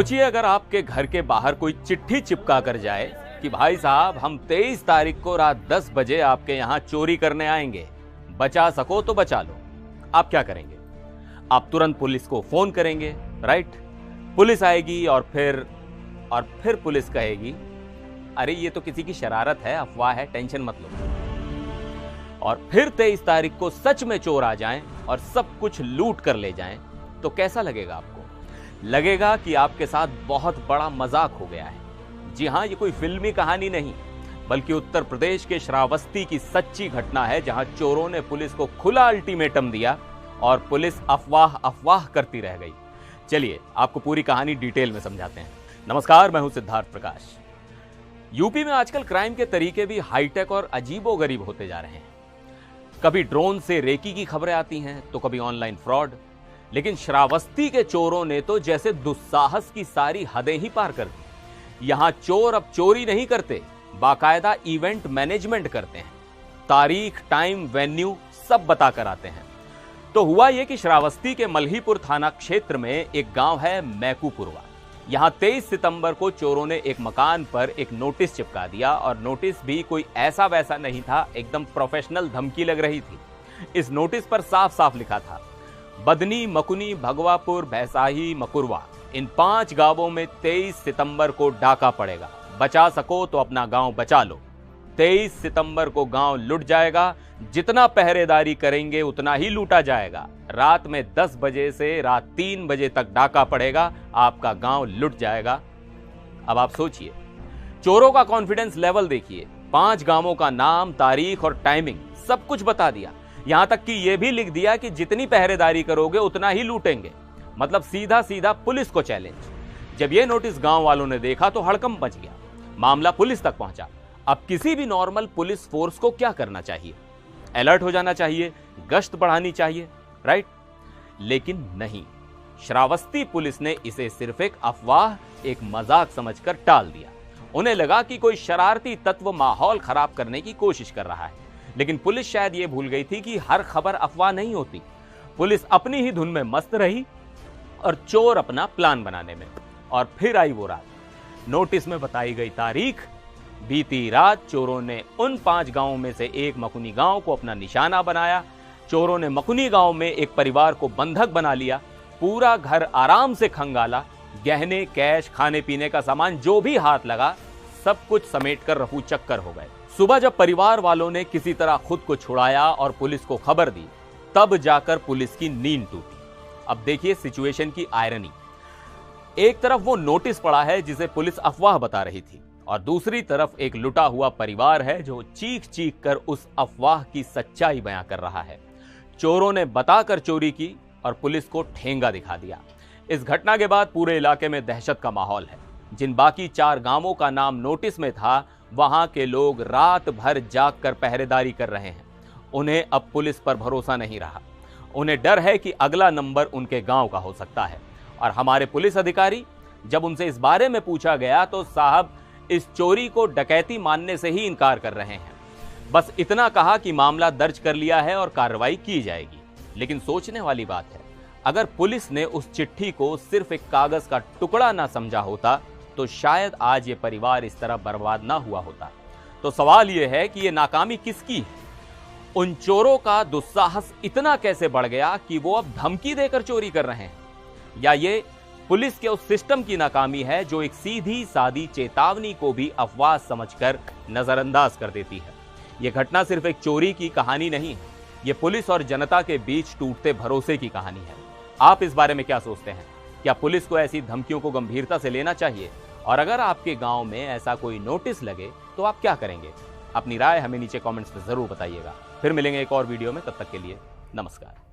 सोचिए अगर आपके घर के बाहर कोई चिट्ठी चिपका कर जाए कि भाई साहब हम 23 तारीख को रात 10 बजे आपके यहाँ चोरी करने आएंगे, बचा सको तो बचा लो। आप क्या करेंगे? आप तुरंत पुलिस को फोन करेंगे, राइट? पुलिस आएगी और फिर पुलिस कहेगी अरे ये तो किसी की शरारत है, अफवाह है, टेंशन मत लो। और फिर 23 तारीख को सच में चोर आ जाएं और सब कुछ लूट कर ले जाएं, तो कैसा लगेगा आपको? लगेगा कि आपके साथ बहुत बड़ा मजाक हो गया है। जी हां, ये कोई फिल्मी कहानी नहीं, बल्कि उत्तर प्रदेश के श्रावस्ती की सच्ची घटना है, जहां चोरों ने पुलिस को खुला अल्टीमेटम दिया और पुलिस अफवाह करती रह गई। चलिए आपको पूरी कहानी डिटेल में समझाते हैं। नमस्कार, मैं हूं सिद्धार्थ प्रकाश। यूपी में आजकल क्राइम के तरीके भी हाईटेक और अजीबोगरीब होते जा रहे हैं। कभी ड्रोन से रेकी की खबरें आती हैं, तो कभी ऑनलाइन फ्रॉड। लेकिन श्रावस्ती के चोरों ने तो जैसे दुस्साहस की सारी हदें ही पार कर दी। यहां चोर अब चोरी नहीं करते, बाकायदा इवेंट मैनेजमेंट करते हैं। तारीख, टाइम, वेन्यू सब बताकर आते हैं। तो हुआ यह कि श्रावस्ती के मल्हीपुर थाना क्षेत्र में एक गांव है मैकूपुरवा। यहां 23 सितंबर को चोरों ने एक मकान पर एक नोटिस चिपका दिया, और नोटिस भी कोई ऐसा वैसा नहीं था, एकदम प्रोफेशनल धमकी लग रही थी। इस नोटिस पर साफ साफ लिखा था, बदनी, मकुनी, भगवापुर, भैसाही, मकुरवा, इन 5 गांवों में 23 सितंबर को डाका पड़ेगा। बचा सको तो अपना गांव बचा लो। 23 सितंबर को गांव लुट जाएगा, जितना पहरेदारी करेंगे उतना ही लूटा जाएगा। रात में 10 बजे से रात 3 बजे तक डाका पड़ेगा, आपका गांव लुट जाएगा। अब आप सोचिए, चोरों का कॉन्फिडेंस लेवल देखिए। 5 गांवों का नाम, तारीख और टाइमिंग सब कुछ बता दिया। यहां तक कि यह भी लिख दिया कि जितनी पहरेदारी करोगे उतना ही लूटेंगे। मतलब सीधा सीधा पुलिस को चैलेंज। जब यह नोटिस गांव वालों ने देखा तो हड़कंप मच गया। मामला पुलिस तक पहुंचा। अब किसी भी नॉर्मल पुलिस फोर्स को क्या करना चाहिए? अलर्ट हो जाना चाहिए, गश्त बढ़ानी चाहिए, राइट? लेकिन नहीं, श्रावस्ती पुलिस ने इसे सिर्फ एक अफवाह, एक मजाक समझकर टाल दिया। उन्हें लगा कि कोई शरारती तत्व माहौल खराब करने की कोशिश कर रहा है। लेकिन पुलिस शायद यह भूल गई थी कि हर खबर अफवाह नहीं होती। पुलिस अपनी ही धुन में मस्त रही और चोर अपना प्लान बनाने में। और फिर आई वो रात। नोटिस में बताई गई तारीख, बीती रात चोरों ने उन 5 गांवों में से एक मकुनी गांव को अपना निशाना बनाया। चोरों ने मकुनी गांव में एक परिवार को बंधक बना लिया। पूरा घर आराम से खंगाला। गहने, कैश, खाने पीने का सामान जो भी हाथ लगा सब कुछ समेट कर रफू चक्कर हो गए। सुबह जब परिवार वालों ने किसी तरह खुद को छुड़ाया और पुलिस को खबर दी, तब जाकर पुलिस की नींद टूटी। अब देखिए सिचुएशन की आयरनी। एक तरफ वो नोटिस पड़ा है जिसे पुलिस अफवाह बता रही थी, और दूसरी तरफ एक लुटा हुआ परिवार है जो चीख चीख कर उस अफवाह की सच्चाई बयां कर रहा है। चोरों ने बताकर चोरी की और पुलिस को ठेंगा दिखा दिया। इस घटना के बाद पूरे इलाके में दहशत का माहौल है। जिन बाकी 4 गांवों का नाम नोटिस में था, वहां के लोग रात भर जाग कर पहरेदारी कर रहे हैं। उन्हें अब पुलिस पर भरोसा नहीं रहा। उन्हें डर है कि अगला नंबर उनके गांव का हो सकता है। और हमारे पुलिस अधिकारी, जब उनसे इस बारे में पूछा गया तो साहब इस चोरी को डकैती मानने से ही इनकार कर रहे हैं। बस इतना कहा कि मामला दर्ज कर लिया है और कार्रवाई की जाएगी। लेकिन सोचने वाली बात है, अगर पुलिस ने उस चिट्ठी को सिर्फ एक कागज का टुकड़ा ना समझा होता, तो शायद आज ये परिवार इस तरह बर्बाद ना हुआ होता। तो सवाल यह है कि ये नाकामी किसकी है? उन चोरों का दुस्साहस इतना कैसे बढ़ गया कि वो अब धमकी देकर चोरी कर रहे हैं? या ये पुलिस के उस सिस्टम की नाकामी है जो एक सीधी सादी चेतावनी को भी अफवाह समझकर नजरअंदाज कर देती है? यह घटना सिर्फ एक चोरी की कहानी नहीं है, यह पुलिस और जनता के बीच टूटते भरोसे की कहानी है। आप इस बारे में क्या सोचते हैं? क्या पुलिस को ऐसी धमकियों को गंभीरता से लेना चाहिए? और अगर आपके गांव में ऐसा कोई नोटिस लगे तो आप क्या करेंगे? अपनी राय हमें नीचे कमेंट्स में जरूर बताइएगा। फिर मिलेंगे एक और वीडियो में, तब तक के लिए नमस्कार।